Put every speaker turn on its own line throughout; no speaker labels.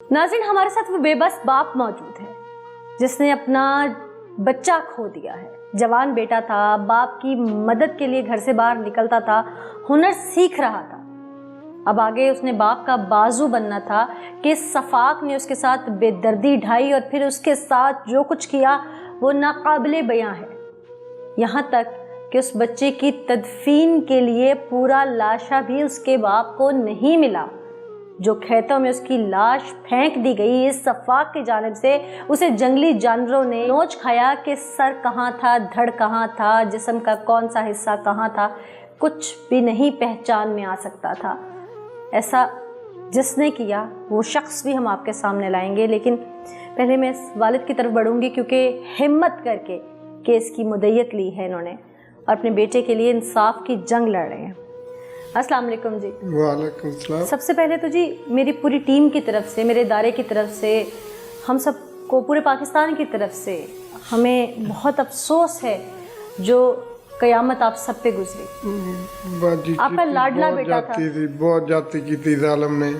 नाज़रीन, हमारे साथ वो बेबस बाप मौजूद है जिसने अपना बच्चा खो दिया है। जवान बेटा था, बाप की मदद के लिए घर से बाहर निकलता था, हुनर सीख रहा था। अब आगे उसने बाप का बाजू बनना था कि सफाक ने उसके साथ बेदर्दी ढाई और फिर उसके साथ जो कुछ किया वो नाकाबिले बयां है। यहाँ तक कि उस बच्चे की तदफीन के लिए पूरा लाशा भी उसके बाप को नहीं मिला। जो खेतों में उसकी लाश फेंक दी गई, इस सफाक की जानिब से उसे जंगली जानवरों ने नोच खाया कि सर कहाँ था, धड़ कहाँ था, जिस्म का कौन सा हिस्सा कहाँ था, कुछ भी नहीं पहचान में आ सकता था। ऐसा जिसने किया वो शख्स भी हम आपके सामने लाएंगे, लेकिन पहले मैं इस वालिद की तरफ बढ़ूंगी क्योंकि हिम्मत करके केस की मुद्दत ली है इन्होंने और अपने बेटे के लिए इंसाफ की जंग लड़ रहे हैं। अस्सलाम वालेकुम जी।
वालेकुम सलाम।
सबसे पहले तो जी मेरी पूरी टीम की तरफ से, मेरे इदारे की तरफ से, हम सबको पूरे पाकिस्तान की तरफ से हमें बहुत अफसोस है जो क़यामत आप सब पे गुजरी। आपका लाडला बेटा था।
बहुत जाती की थी जालिम ने।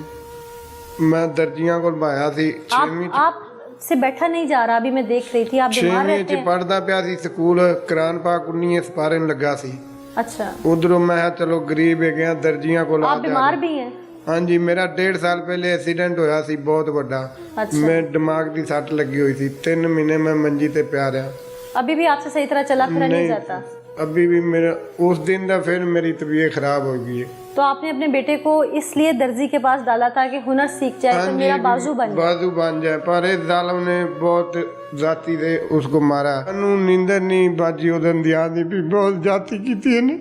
मैं दर्जियां को भाया थी।
आप से बैठा नहीं जा रहा, अभी मैं देख रही थी आप बीमार रहते हैं।
पढ़दा पिया सी स्कूल, कुरान पाक 19 सपारे लगा सी।
अच्छा।
उधरों मैं चलो गरीब है गया दर्जियां को।
आप बीमार भी हैं?
हाँ जी, मेरा 1.5 साल पहले एक्सीडेंट होया सी बहुत बड़ा।
अच्छा।
मैं दिमाग की सट लगी हुई थी, 3 महीने मैं मंजी ते पिया रहा।
अभी भी आपसे सही तरह चला फिरा नहीं जाता?
अभी भी मेरा उस दिन दा फिर मेरी तबीयत खराब हो गई है।
तो आपने अपने बेटे को इसलिए दर्जी के पास डाला था कि हुनर सीख जाए, तो मेरा बाजू बन जाए,
पर इस जालिम ने बहुत जाती से उसको मारा। नींदर नहीं बाजी उदन दी आदमी भी बहुत जाती की थी ने।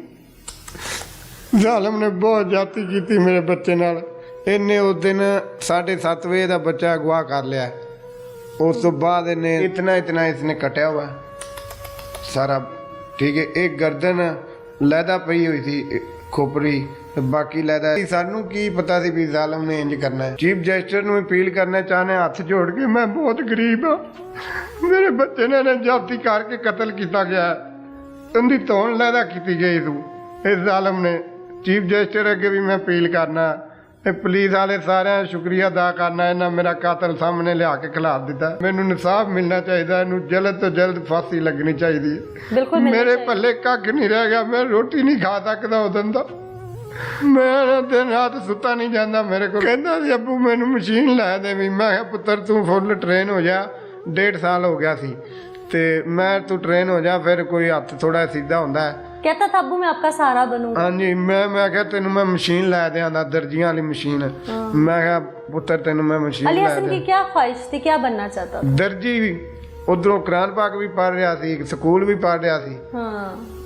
जालिम ने बहुत जाती की थी मेरे बच्चे नाल। इन्हें उस दिन 7:30 बजे का बच्चा अगवा कर लिया। उस तो बाद इन्हें इतना इसने कटिया हुआ सारा, ठीक है। एक गर्दन लैदा पई हुई थी खोपरी, बाकी लैदा सानू की पता सी भी जालिम ने इंज करना है। चीफ जस्टिस नूं अपील करना चाहने हाथ जोड़ के, मैं बहुत गरीब हाँ, मेरे बच्चे ने जाती करके कतल किया गया है, उनकी तौन लैदा की गई तू इस जालिम ने। चीफ जस्टिस अगे भी मैं अपील करना, पुलिस वाले सारे शुक्रिया अदा करना, इन्हें मेरा कातल सामने लिया के खिलाफ दिता। मैनू इंसाफ मिलना चाहिए, इनू जल्द तो जल्द फांसी लगनी चाहिए। मेरे पल्ले कख नहीं रह गया, मैं रोटी नहीं खा सकता उदन दा। मैं दिन रात सुता नहीं जाता। मेरे को कहता सी अबू मैनू मशीन लै दे भी। मैं पुत्र तू फुल ट्रेन हो जा, 1.5 साल हो गया सी ते मैं तू ट्रेन हो जा, फिर कोई हथ थोड़ा सीधा होंदा है।
कहता था अबू मैं आपका सहारा बनूंगा।
हाँ जी, मैं क्या तेन मैं मशीन लै दिया दर्जियां वाली मशीन। मैं क्या पुत्र तेन मैं मशीन
अली हसन की क्या ख्वाहिश थी, क्या बनना चाहता था?
दर्जी भी, उधरों कुरान पाक भी पढ़ रहा सी, स्कूल भी पढ़ रहा सी।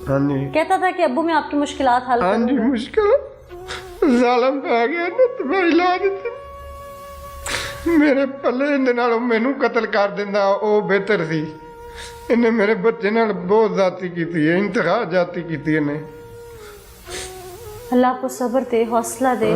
हाँ जी।
कहता था कि अबू मैं आपकी मुश्किलात हल
करूंगा। हाँ जी, मुश्किल जालिम पै गया ना, तबाही ला दी मेरे पल्ले। इहदे नालों मैनू कतल कर दिंदा ओ बेहतर सी। इन्हें मेरे बच्चे नाल बहुत जाती की थी, इंतहा जाती की थी इन्हें।
अल्लाह को सब्र दे, हौसला दे।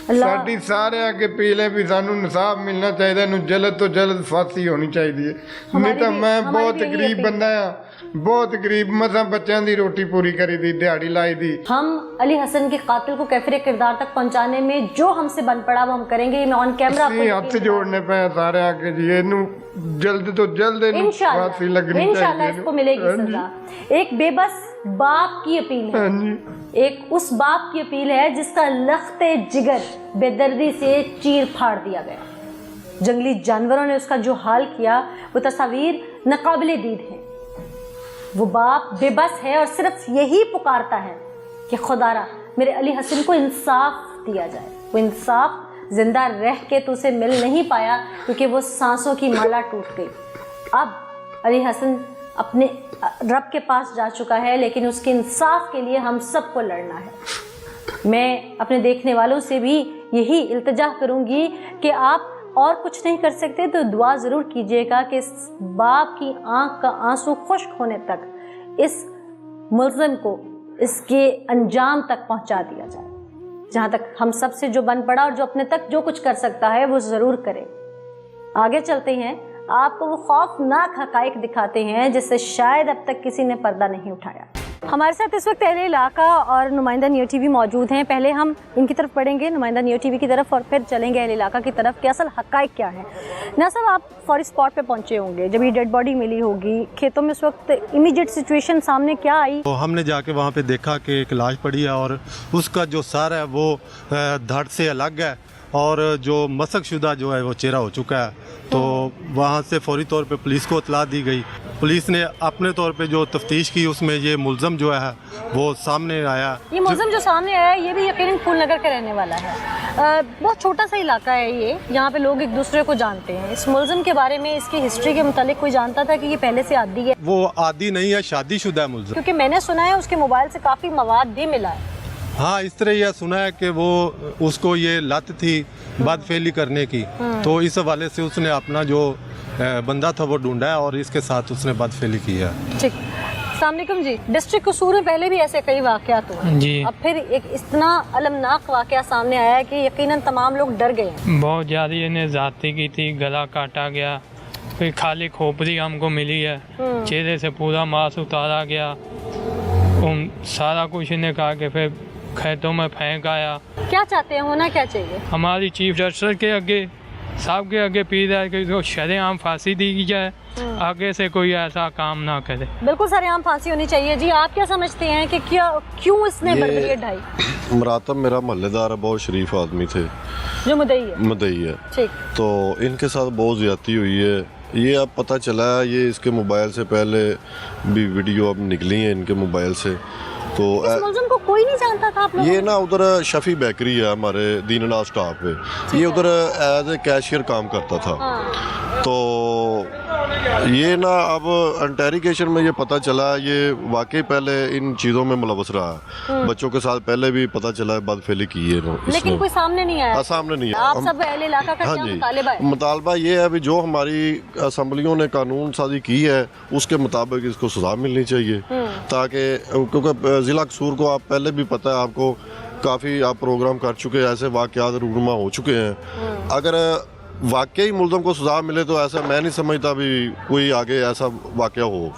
साडी सारे अगे अपील है भी सानू इंसाफ मिलना चाहिए, इन्हू जल्द तो जल्द फांसी होनी चाहिए। नहीं तो मैं बहुत गरीब बंदा हाँ, बहुत गरीब, मसा बच्चों की रोटी पूरी करी दी, दिहाड़ी लाई दी।
हम अली हसन के कातिल को कैफिर किरदार तक पहुंचाने में जो हमसे बन पड़ा वो हम करेंगे। मैं ऑन कैमरा
हाथ जोड़ने पे सारे आके जी, इनू जल्द तो जल्द फांसी लगनी चाहिए।
इंशाल्लाह इसको मिलेगी सजा। एक बेबस बाप की अपील है, एक उस बाप की अपील है जिसका लख्ते जिगर बेदर्दी से चीर फाड़ दिया गया। जंगली जानवरों ने उसका जो हाल किया वो तस्वीर नाकाबिले दीद है। वो बाप बेबस है और सिर्फ यही पुकारता है कि खुदारा मेरे अली हसन को इंसाफ दिया जाए। वो इंसाफ जिंदा रह के तो उसे मिल नहीं पाया क्योंकि वो सांसों की माला टूट गई। अब अली हसन अपने रब के पास जा चुका है, लेकिन उसके इंसाफ के लिए हम सबको लड़ना है। मैं अपने देखने वालों से भी यही इल्तिजा करूंगी कि आप और कुछ नहीं कर सकते तो दुआ ज़रूर कीजिएगा कि इस बाप की आंख का आंसू खुश्क होने तक इस मुल्ज़िम को इसके अंजाम तक पहुंचा दिया जाए। जहां तक हम सब से जो बन पड़ा और जो अपने तक जो कुछ कर सकता है वो ज़रूर करे। आगे चलते हैं, आपको वो खौफनाक हक़ाइक़ दिखाते हैं जिससे शायद अब तक किसी ने पर्दा नहीं उठाया। हमारे साथ इस वक्त अहले इलाका और नुमाइंदा नियो टीवी मौजूद हैं। पहले हम इनकी तरफ पढ़ेंगे, नुमाइंदा नियो टीवी की तरफ, और फिर चलेंगे अहले इलाका की तरफ कि असल हक़ाइक़ क्या है। ना साहब, आप फौरी स्पॉट पे पहुंचे होंगे जब ये डेड बॉडी मिली होगी, खेतों में उस वक्त इमीडिएट सिचुएशन सामने क्या आई?
तो हमने जाके वहाँ पे देखा कि एक लाश पड़ी है और उसका जो सर है वो धड़ से अलग है और जो मसक शुदा जो है वो चेहरा हो चुका है। तो वहाँ से फौरी तौर पे पुलिस को इतला दी गई। पुलिस ने अपने तौर पे जो तफ्तीश की उसमें ये मुलज़म जो है वो सामने आया।
ये मुलज़म जो सामने आया ये भी यकीनन फूल नगर का रहने वाला है। बहुत छोटा सा इलाका है ये, यहाँ पे लोग एक दूसरे को जानते हैं। इस मुलज़म के बारे में, इसकी हिस्ट्री के मुतालिक कोई जानता था कि ये पहले से आदी है?
वो आदी नहीं है, शादीशुदा है मुलज़म।
क्योंकि मैंने सुना है उसके मोबाइल से काफ़ी मवाद भी मिला है।
हाँ, इस तरह यह सुना है कि वो उसको ये लत थी बदफेली करने की, तो इस हवाले से उसने अपना जो बंदा था वो ढूंढा है और इसके साथ उसने बदफेली की है।
ठीक। अस्सलाम वालेकुम जी। डिस्ट्रिक्ट कसूर में पहले भी ऐसे कई वाक़यात हुए
जी।
अब फिर एक इतना अलमनाक वाक़या सामने आया है कि यकीनन तमाम लोग डर गए हैं।
बहुत ज़्यादा इन्हें ज़्यादती की थी, गला काटा गया, फिर खाली खोपड़ी हमको मिली है, चेहरे से पूरा मांस उतारा गया, सारा कुछ इन्हें कहा कि फिर खेतों में फेंक आया।
क्या चाहते हैं, होना क्या चाहिए?
हमारी चीफ जस्टिस के आगे, साहब के आगे पी रहा है कि इसको शरेआम फांसी दी जाए, आगे से कोई ऐसा काम ना करे।
बिल्कुल सरेआम फांसी होनी चाहिए। जी, आप क्या समझते हैं कि क्यों इसने बर्बरियत ढाई?
मरातब मेरा महल्लेदार है, बहुत शरीफ आदमी थे,
जो मुद्दई है। ठीक।
तो इनके साथ बहुत ज़्यादती हुई है। ये अब पता चला है, ये इसके मोबाइल से पहले भी वीडियो अब निकली है इनके मोबाइल से। तो
इस मुलज़िम को कोई नहीं जानता था आप लोगों?
ये ना उधर शफी बेकरी है हमारे दीननाथ स्टॉप पे, ये उधर एज ए कैशियर काम करता था। तो ये ना अब इंटेरोगेशन में ये पता चला ये वाकई पहले इन चीज़ों में मुलव्वस रहा है। बच्चों के साथ पहले भी पता चला है बदफेली की है
लेकिन कोई सामने नहीं आया।
सामने नहीं है।
आप सब अहले इलाका का क्या मुतालिबा है?
मुतालबा ये है अभी जो हमारी असम्बलियों ने कानून साजी की है उसके मुताबिक इसको सजा मिलनी चाहिए, ताकि क्योंकि ज़िला कसूर को आप पहले भी पता है आपको, काफ़ी आप प्रोग्राम कर चुके हैं, ऐसे वाक़यात रूनुमा हो चुके हैं। अगर वाकई मुलज़म को सजा मिले तो ऐसा मैं नहीं समझता भी कोई आगे ऐसा वाक़या हो।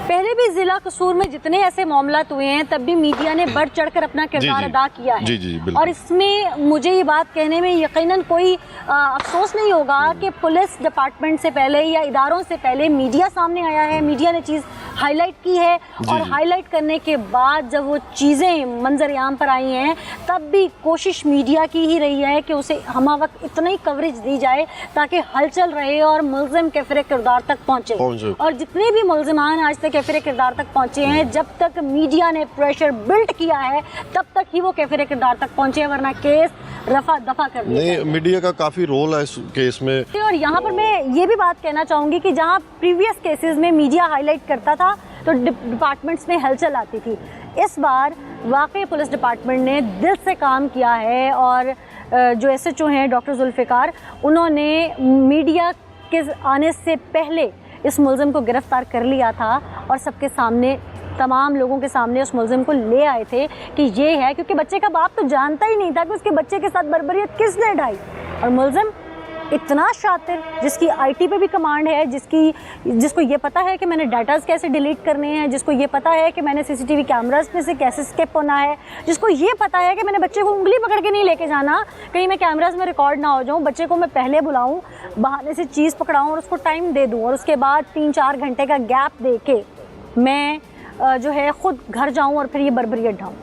पहले भी जिला कसूर में जितने ऐसे मामलात हुए हैं तब भी मीडिया ने बढ़ चढ़कर अपना किरदार अदा किया है।
जी,
और इसमें मुझे ये बात कहने में यकीनन कोई अफसोस नहीं होगा कि पुलिस डिपार्टमेंट से पहले या इदारों से पहले मीडिया सामने आया है, मीडिया ने चीज़ हाईलाइट की है, और हाईलाइट करने के बाद जब वो चीज़ें मंजर आम पर आई हैं तब भी कोशिश मीडिया की ही रही है कि उसे हमा वक्त इतना ही कवरेज दी जाए ताकि हलचल रहे और मुलज़िम कैफिर किरदार तक पहुँचे। और जितने भी मुलज़िमान आज तक कैफिर किरदार तक पहुँचे हैं, जब तक मीडिया ने प्रेशर बिल्ड किया है तब तक ही वो कैफिर किरदार तक पहुँचे हैं, वरना केस रफा दफा कर दिया।
नहीं, मीडिया का काफ़ी रोल है इस केस में।
और यहाँ पर मैं ये भी बात कहना चाहूँगी कि जहाँ प्रीवियस केसेस में मीडिया हाईलाइट करता था तो डिपार्टमेंट्स में हलचल आती थी, इस बार वाकई पुलिस डिपार्टमेंट ने दिल से काम किया है। और जो SHO हैं डॉक्टर जुल्फ़िकार, उन्होंने मीडिया के आने से पहले इस मुलज़िम को गिरफ़्तार कर लिया था और सबके सामने, तमाम लोगों के सामने उस मुलज़िम को ले आए थे कि ये है, क्योंकि बच्चे का बाप तो जानता ही नहीं था कि उसके बच्चे के साथ बर्बरियत किसने ढाई। और मुलज़िम इतना शातिर, जिसकी IT पे भी कमांड है, जिसको ये पता है कि मैंने डाटाज कैसे डिलीट करने हैं, जिसको ये पता है कि मैंने CCTV कैमराज में से कैसे स्केप होना है, जिसको ये पता है कि मैंने बच्चे को उंगली पकड़ के नहीं लेके जाना, कहीं मैं कैमराज में रिकॉर्ड ना हो जाऊँ, बच्चे को मैं पहले बुलाऊँ, बहाने से चीज़ पकड़ाऊँ और उसको टाइम दे दूँ, और उसके बाद 3-4 घंटे का गैप दे के मैं जो है ख़ुद घर जाऊँ और फिर ये बर्बरियत ढाऊँ।